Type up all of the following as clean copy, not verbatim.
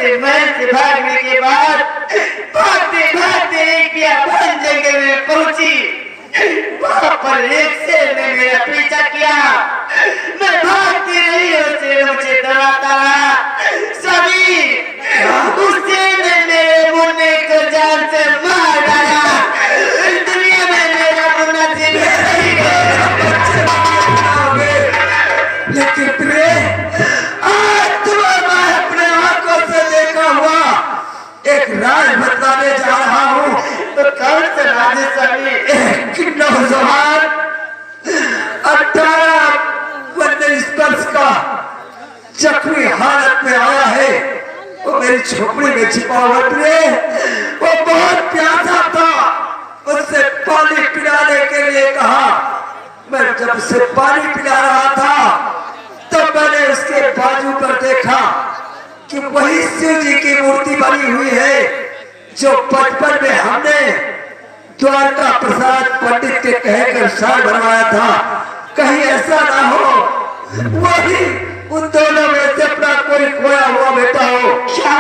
से महल से भागने के बाद भागते भागते एक बियाबान जंगल में पहुंची। वहां पर एक शेर ने मेरा पीछा किया। मैं भागती रही, उसे मुझे डराता रहा। सभी उस शेर ने मेरे मुन्ने को जान से मार डाला। दुनिया में मेरा मुन्ना जिंदा नहीं है। लेकिन प्रेम, आज तुम्हें मैं अपने आंखों से देखा हुआ एक राज बताने जा रहा हूँ। तो कौन से राज सभी? एक नौजवान 18 वर्ष का जख्मी हालत में आया है। वो मेरी झोपड़ी में छिपा हुआ है। वो बहुत प्यासा था, उससे पानी पिलाने के लिए कहा। मैं जब उसे पानी पिला रहा था तब मैंने उसके बाजू पर देखा कि वही शिव जी की मूर्ति बनी हुई है जो बचपन में हमने द्वारका प्रसाद पंडित के कहकर साल बनवाया था। कहीं ऐसा ना हो वही उन दोनों में से अपना कोई खोया हुआ बेटा हो। क्या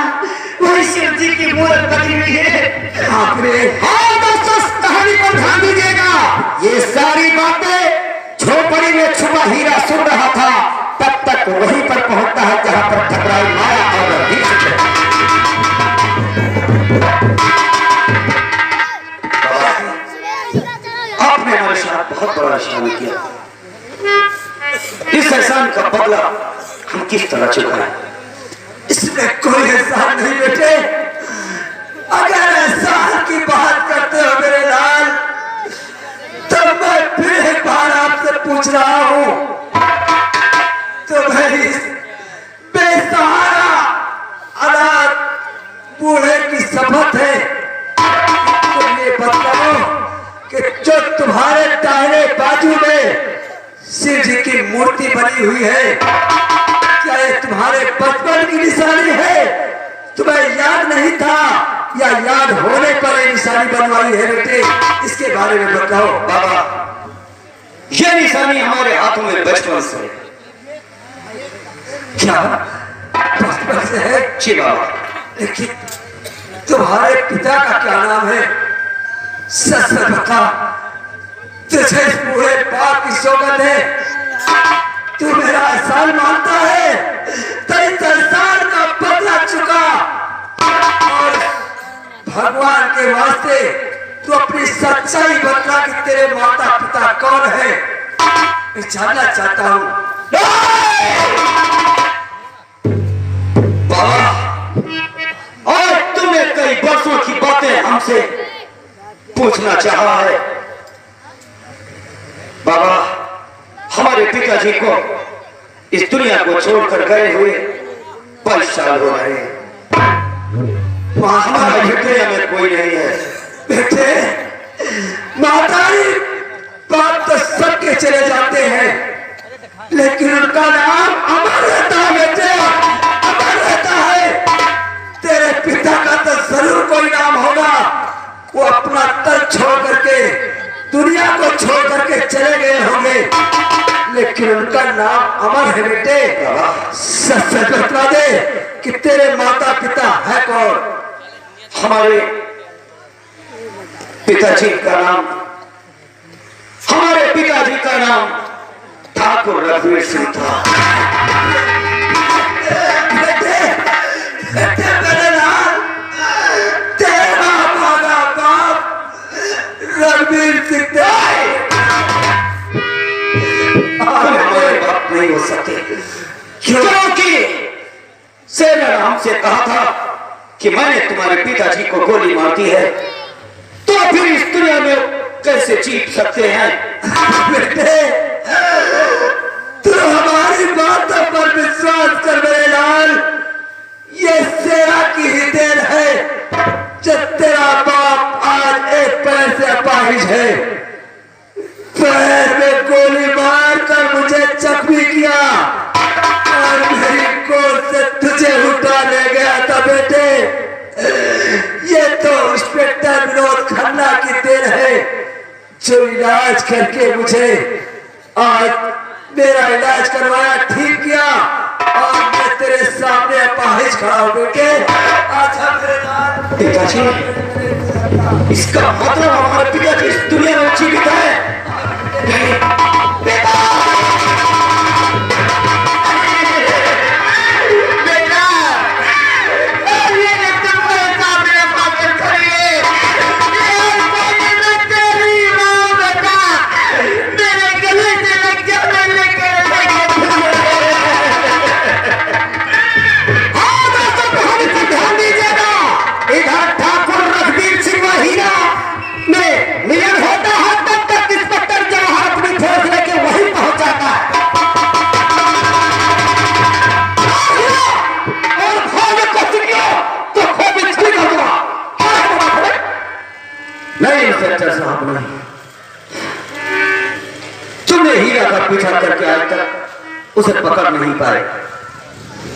वही शिव जी की मूर्ति बनी हुई है? हाँ दोस्तों, कहानी पर ध्यान दीजिएगा। ये सारी बातें झोपड़ी में छुपा हीरा सुन रहा था, तब तक वहीं पर पहुंचता है जहां पर ठकराई माया और आपने हमारे साथ बहुत बड़ा एहसान किया। इस एहसान का बदला हम किस तरह चुकाएं? इसमें कोई एहसान नहीं बेटे। अगर एहसान की बात करते हो मेरे लाल, तो मैं फिर एक बार आपसे पूछ रहा हूं, तुम्हारी बेसहारा अनाथ बूढ़े की शपथ है। तुम ये बताओ कि जो तुम्हारे दाहिने बाजू में शिव जी की मूर्ति बनी हुई है, क्या ये तुम्हारे बचपन की निशानी है? तुम्हें याद नहीं था या याद होने पर ये निशानी बनवाई है बेटे? इसके बारे में बताओ। बाबा, ये निशानी हमारे हाथों में बचपन से है। क्या बचपन से है? जी बाबा। लेकिन तुम्हारे पिता का क्या नाम है? सच सच बता, तुझे इस पूरे पाप की सौगंध है। तू मेरा एहसान मानता है तो इस एहसान का बदला चुका। और भगवान के वास्ते तू अपनी सच्चाई बता कि तेरे माता पिता कौन है। मैं जानना चाहता हूँ। बाबा, और तुमने कई वर्षों की बातें हमसे पूछना चाहा है। बाबा, हमारे पिताजी को इस दुनिया को छोड़कर गए हुए 22 साल हो रहे हैं। हमारा दुनिया में कोई नहीं है। बेटे, मातारी बाप तो सबके चले जाते हैं, लेकिन उनका नाम अमर रहता है बेटे, अमर रहता है। तेरे पिता का तो जरूर कोई नाम होगा। वो अपना तन छोड़ करके, दुनिया को छोड़ करके चले गए होंगे, लेकिन उनका नाम अमर है बेटे। सच सच बता दे कि तेरे माता पिता है कौन? हमारे पिताजी का नाम ठाकुर रघुवीर सिंह था। मेरे लाल, तेरा माता बाप रघुवीर सिंह हमारे बाप नहीं हो सकते, क्योंकि शेर ने हमसे कहा था कि मैंने तुम्हारे पिताजी को गोली मार दी है, तो फिर इस दुनिया में कैसे जीत सकते हैं? बेटे, तू हमारी बातों पर विश्वास कर मेरे लाल। ये सेरा की ही देन है जब तेरा बाप आज एक पैर से अपाहिज है। पैर में गोली मार कर मुझे जख्मी किया और मेरी गोद से तुझे उठा ले गया था बेटे। ये तो इंस्पेक्टर विनोद खन्ना की देन है जो इलाज करके मुझे आज मेरा इलाज करवाया, ठीक किया और मैं तेरे सामने अपाहिज खड़ा हो बेटे। आजा मेरे लाल। पिताजी, इसका मतलब हमारे पिताजी इस दुनिया में जीवित है। बेटा, नहीं इंस्पेक्टर साहब, नहीं। तुमने हीरा का पीछा करके आज तक उसे पकड़ नहीं पाए,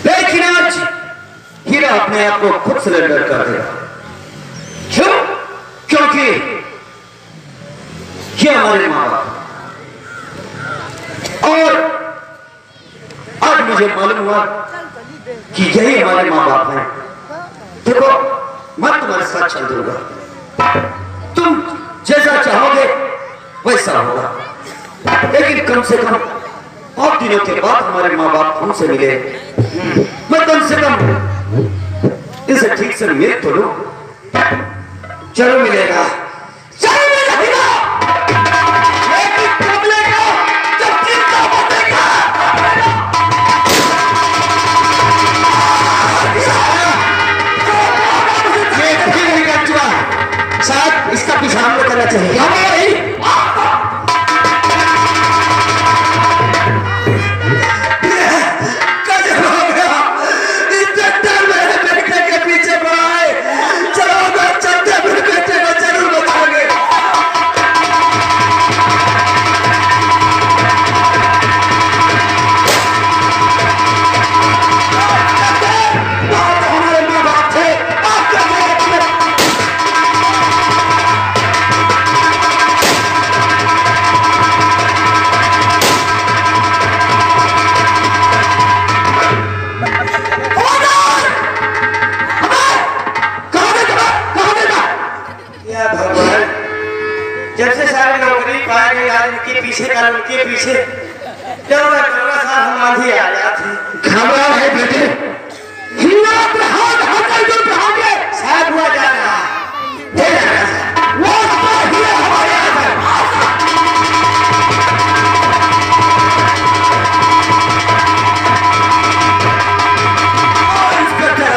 लेकिन आज हीरा अपने आप को खुद सरेंडर कर देगा। क्यों? क्योंकि ये हमारे माँ बाप, और आज मुझे मालूम हुआ कि यही हमारे माँ बाप हैं। देखो, मैं तुम्हारे साथ चल दूंगा, तुम जैसा चाहोगे वैसा होगा, लेकिन कम से कम 5 दिनों के बाद हमारे माँ बाप हमसे मिले। मैं कम से कम इसे ठीक से मिल तो लूं। चलो मिलेगा, चलो मिलेगा, लेकिन कब लेगा? जब चिंता बचेगा। ये ठीक नहीं कर चुका, शायद इसका पीछा हमको करना चाहिए। जब से सारे नौकरी पाए गए यार, उनके पीछे कर, उनके पीछे समाधि आ जाती। घबरा है बेटे, हीरा अपने हाथ हटाई दो, भागे शायद हुआ जा रहा वो हीरा हमारे हाथ है। इंस्पेक्टर,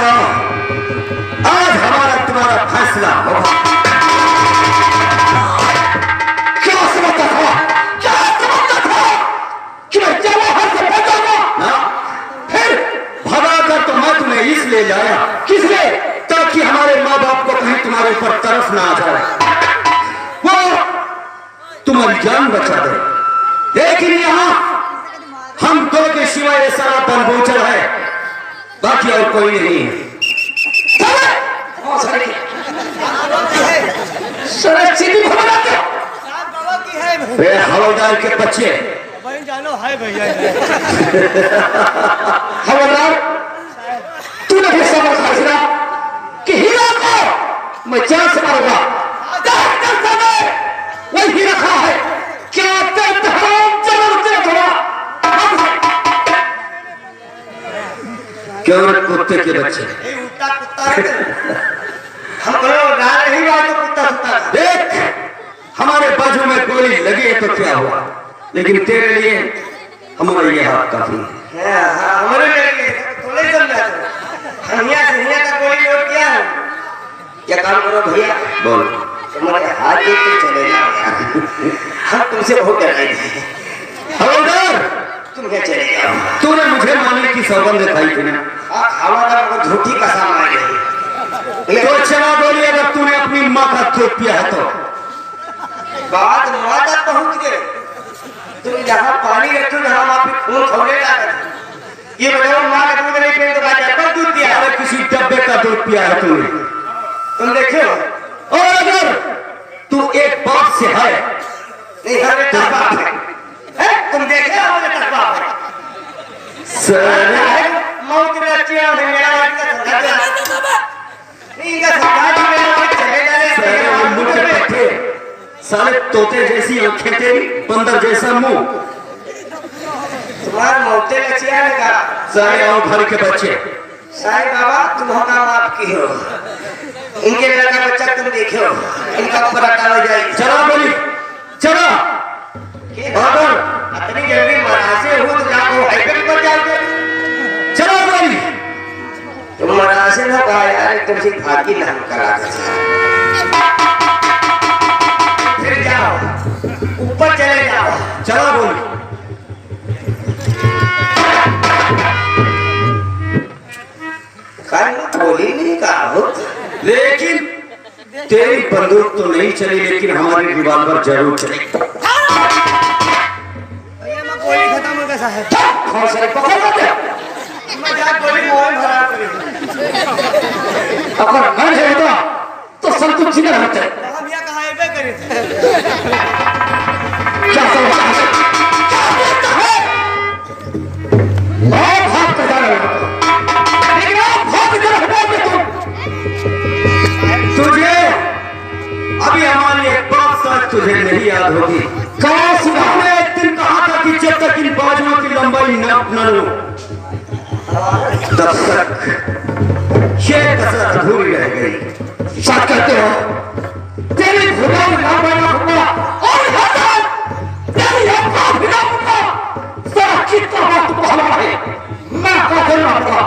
आज हमारा तुम्हारा फैसला होगा। इसलिए लाया, किसलिए? ताकि हमारे माँ बाप को कहीं तुम्हारे ऊपर तरस ना आ जाए, वो तुम्हारी जान बचा दे। लेकिन यहाँ हम दो के सिवाय सारा बनबूचर है, बाकी और कोई नहीं है। हवलदार के बच्चे, हवलदार तूने भी समझ हासिला कि हीरा को मैं जान से मारूंगा। वही रखा है, क्या क्यों कुत्ते के बच्चे? देख, हमारे बाजू में गोली लगी तो क्या हुआ, लेकिन तेरे लिए हमारे ये हाथ काफी है। हमारे लिए का गोली और क्या है? क्या काम करो भैया, बोल, तुम्हारे हाथ तो चले जाओ। हम तुमसे बहुत डर रहे थे हवलदार, तुम क्या चले जाओ? तूने मुझे मारने की सौगंध दिखाई थी ना? हवलदार को झूठी कसम मारी है। तो चला बोलिए, अगर तूने अपनी माँ का दूध पिया है तो बात माँ तक पहुंच गए। तुम जहाँ पानी रखो, जहाँ माँ पे खून खोने लगा, ये बताओ माँ का दूध नहीं पिया तो बात दूध दिया है? किसी डब्बे का दूध पिया है तुमने, तुम देखो। और अगर तू एक बाप से है, नहीं हमें बाप है, तुम देखे हमें बाप है। मौत में चिया है मेरा का नहीं का सरकार मेरा चले जा साले उल्लू के पट्टे, साले तोते जैसी आंखें तेरी, बंदर जैसा मुंह, तुम्हारा मौते में चिया का साले आओ घर के बच्चे। साईं बाबा तुम हमारा बाप की हो, इनके लड़का बच्चा तुम देखो, इनका ऊपर हटाओ जाए। चला बोली चला बाबर, इतनी जल्दी मरासे हो तो जाओ हाईवे पर जाओगे। चला बोली तुम मरासे ना कहा यार तुमसे भागी ना करा कर फिर जाओ ऊपर चले जाओ। चला बोली कान बोली नहीं कहा हो, लेकिन तेरी बंदूक तो नहीं चली, लेकिन हमारी रिवॉल्वर जरूर चली। गोली खत्म हो गया साहब, कौन सा पकड़ लेते मजाक गोली मोहन भरा करी अगर मन है होता तो सब कुछ जिगर होते। हम यहाँ कहाँ हाईवे करे क्या समझा है? क्या बोलता है? बहुत भाग कर जा रहे हो, लेकिन आप भाग कर हटोगे तुझे अभी हमारी एक बात सच तुझे नहीं याद होगी। काश मैंने एक दिन कहा था कि जब तक इन बाजुओं की लंबाई नाप न लो तब तक ये कसर अधूरी रह गई। क्या कहते हो? तेरी भुजा में ना बना हुआ और हसन तेरी एक बात भी ना हुआ। सारा कितना वक्त पहला है मैं क्या करना होगा?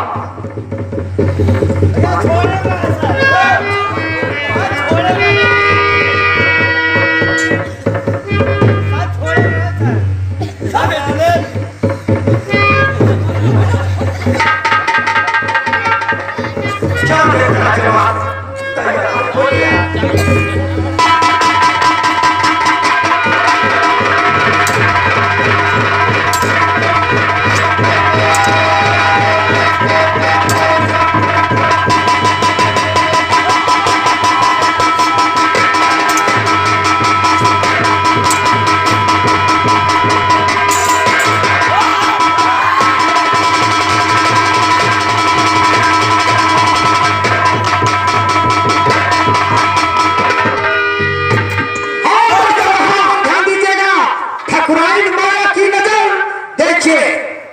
क्या कहता जवाब? तैयार हो गया?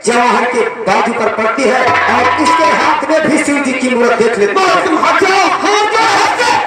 जवाहर के बाजू पर पड़ती है और इसके हाथ में भी शिव जी की मूर्त देख लेते हैं। तुम हट जाओ, हट जाओ, हट जाओ।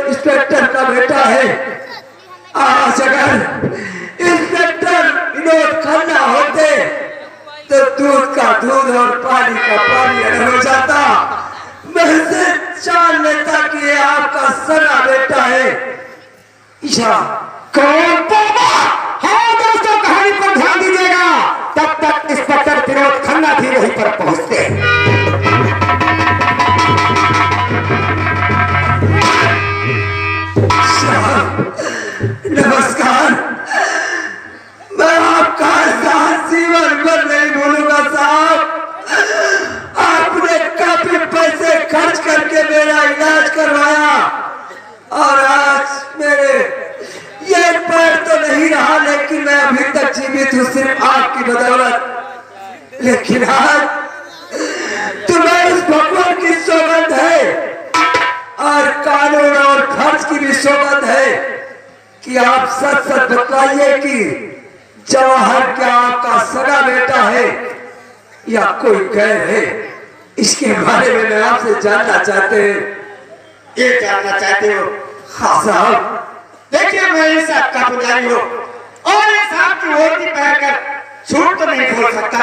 इंस्पेक्टर का बेटा है। आज अगर इंस्पेक्टर विनोद खन्ना होते तो दूध का दूध और पानी का पानी अलग हो जाता। मैं से जान लेता कि ये आपका सगा बेटा है। ईशा कौन बाबा? हाँ दोस्तों, कहानी पर ध्यान दीजिएगा। तब तक इंस्पेक्टर विनोद खन्ना भी वहीं पर पहुंचते। नमस्कार, मैं आपका जीवन भर नहीं भूलूंगा साहब। आपने काफी पैसे खर्च करके मेरा इलाज करवाया और आज मेरे ये पैर तो नहीं रहा, लेकिन मैं अभी तक जीवित हूँ सिर्फ आपकी बदौलत। लेकिन आज तुम्हें उस भगवान की सौगंध है, और कानून और फर्ज की भी सोबत है कि आप सच सच बतलाइए कि जवाहर क्या आपका सगा बेटा है या कोई गैर है। इसके बारे में मैं आपसे जानना चाहते हैं। ये जानना चाहते हो? हाँ साहब। देखिए, मैं इस आपका पुजारी हूँ और इस आपकी वर्दी पहनकर झूठ तो नहीं बोल सकता।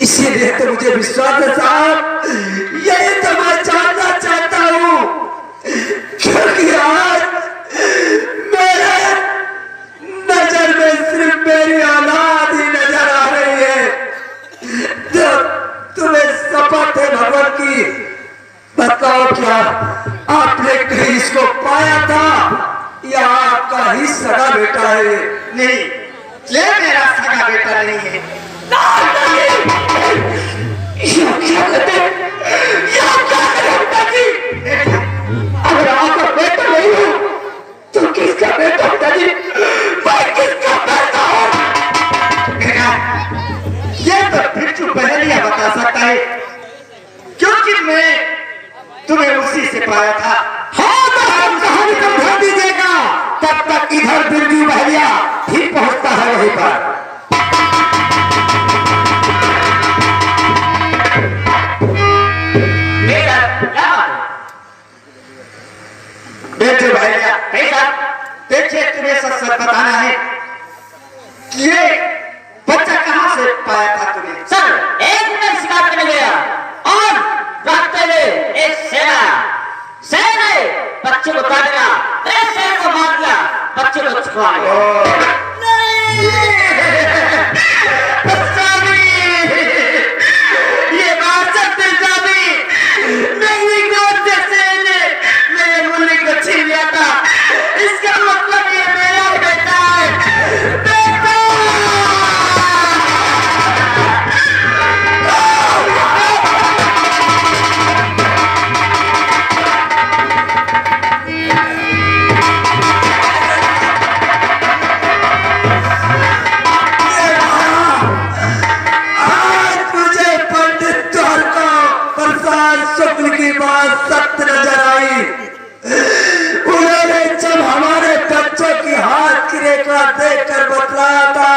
इसीलिए तो मुझे विश्वास है साहब, यही तो मैं जानना चाहता हूँ, क्योंकि आज मेरे नजर में सिर्फ मेरी औलाद ही नजर आ रही है। जब तुम्हें शपथ है भगवान की, बताओ क्या आपने कहीं इसको पाया था या आपका ही सगा बेटा है? नहीं, ये मेरा सगा बेटा नहीं है। अगर आपका बेटा नहीं हो तो किसका बेटा होता जी? मैं किसका बेटा हूँ? ये तो बिरजू बहलिया बता सकता है, क्योंकि मैं तुम्हें उसी से पाया था। हाँ तो हम कहानी समझा दीजिएगा, तब तक इधर बिरजू बहलिया ही पहुंचता है वहीं पर। बिरजू बहलिया, देखिए, तुम्हें सच सच बताना है कि ये बच्चा कहाँ से पाया था तुमने? सर, एक मिनट शिकार करने गया और रास्ते में एक शेर ने बच्चे को काट दिया, एक शेर को मार दिया, बच्चे को छुपा लिया। ये बात सत्य जानी, मेरी गोद से मेरे मुन्ने को छीन लिया था। इसका मतलब ये मेरा बेटा है। बेटा! आज मुझे पंडित द्वारका प्रसाद शुक्ल की बात सत्य नजर आई। उन्होंने जब हमारे बच्चों की हाथ की रेखा देखकर बतलाया था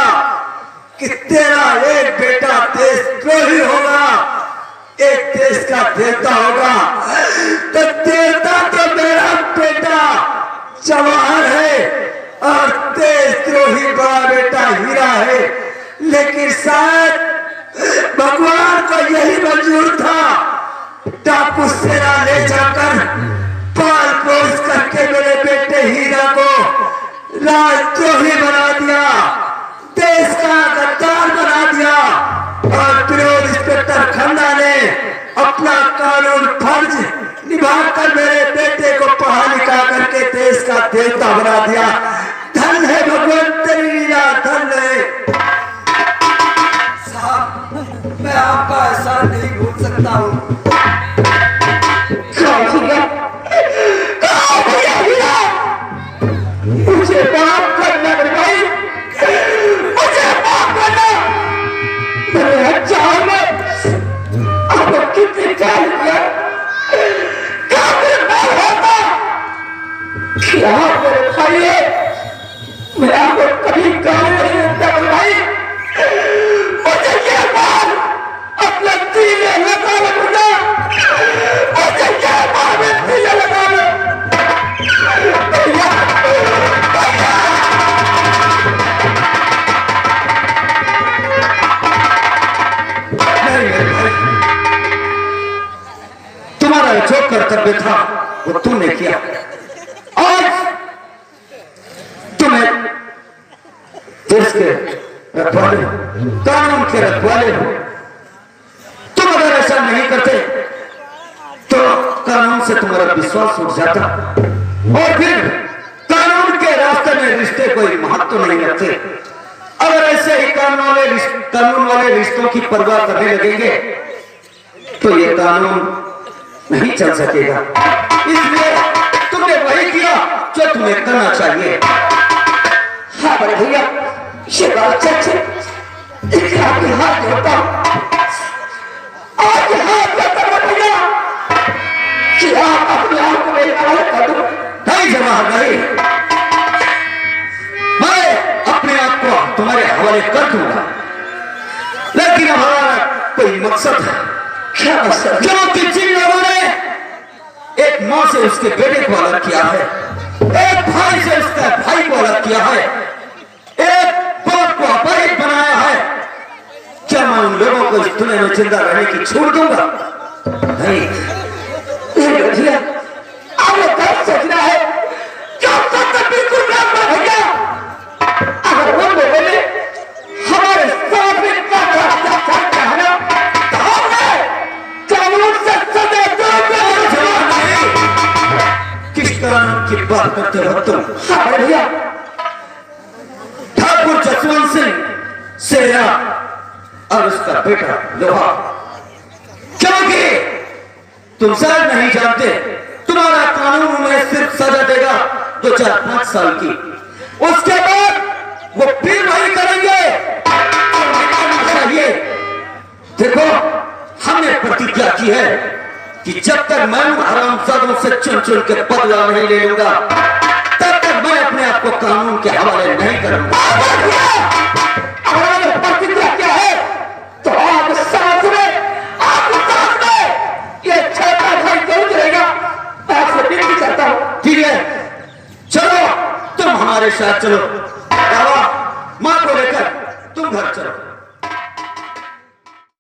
कि तेरा एक बेटा देशद्रोही होगा, एक देश का देवता होगा, तो देवता तो मेरा बेटा जवाहर है और देशद्रोही बड़ा बेटा हीरा है। लेकिन शायद भगवान को यही मंजूर था, डाकू सेना ले जाकर पाल पोस करके मेरे बेटे हीरा को राजद्रोही बना दिया, देश का गद्दार बना दिया। और विरोध इंस्पेक्टर खन्ना ने अपना कानून फर्ज निभाकर मेरे बेटे को पढ़ा लिखा करके देश का देवता बना दिया। धन है भगवान तेरी लीला, धन है। साहब, मैं आपका एहसान नहीं भूल सकता हूँ। मुझे माफ करना भाई, मुझे माफ करना। मेरे अच्छा आपको कितनी चाल किया, काफिर ना होता क्या मेरे भाई है? मैं आपको कभी काम नहीं देता भाई। मुझे ये बात अपने दिल में लगा लो, मुझे ये बात दिल में लगा लो। तुम्हारा जो कर्तव्य था वो तुमने किया। आज तुम्हें देश के रखवाले, कानून के रखवाले हो। तुम अगर ऐसा नहीं करते तो कानून से तुम्हारा विश्वास उठ जाता और फिर कानून के रास्ते में रिश्ते कोई महत्व नहीं रखते। अगर ऐसे ही कानून वाले रिश्तों की परवाह करने लगेंगे तो ये कानून नहीं चल सकेगा। इसलिए तुमने वही किया जो तुम्हें करना चाहिए। हाँ बड़े भैया, ये बात सच है, लेकिन आपके हाथ जोड़ता हूँ, आपके हाथ जोड़ता हूँ भैया, कि आप अपने आप को मेरे हवाले कर दो। नहीं जवाहर नहीं, मैं अपने आप को तुम्हारे हवाले कर दूंगा, लेकिन हमारा कोई मकसद है। क्या मकसद? क्योंकि जिन लोगों ने एक माँ से उसके बेटे को अलग किया है, एक भाई से उसका भाई को अलग किया है, एक बाप को अपराध बनाया है, क्या मैं उन लोगों को इस दुनिया में जिंदा रहने की छोड़ दूंगा? नहीं। भैया आप लोग क्या सोच रहा है? क्या तो बिल्कुल गलत है भैया। अगर वो लोगों ने हमारे साथ में इतना करता है ना, तो हमने कानून से सजा नहीं। किस कानून की बात करते हो तुम? अरे भैया ठाकुर जसवंत सिंह सेना और उसका बेटा लोहा, क्योंकि तुम शायद नहीं जानते, तुम्हारा कानून उन्हें सिर्फ सजा देगा 2-4-5 साल की, उसके बाद वो फिर वही करेंगे चाहिए। देखो, हमने प्रतिज्ञा की है कि जब तक मैं हरामजादों से चुन चुन के बदला नहीं ले लूंगा, तब तक मैं अपने आप को कानून के हवाले नहीं करूंगा। हमारे प्रतिज्ञा क्या है? तो आप साथ में ये छोटा भाई जरूर रहेगा। आपसे विनती करता हूँ। ठीक है, चलो तुम हमारे साथ चलो, बाबा माँ को लेकर तुम घर चलो।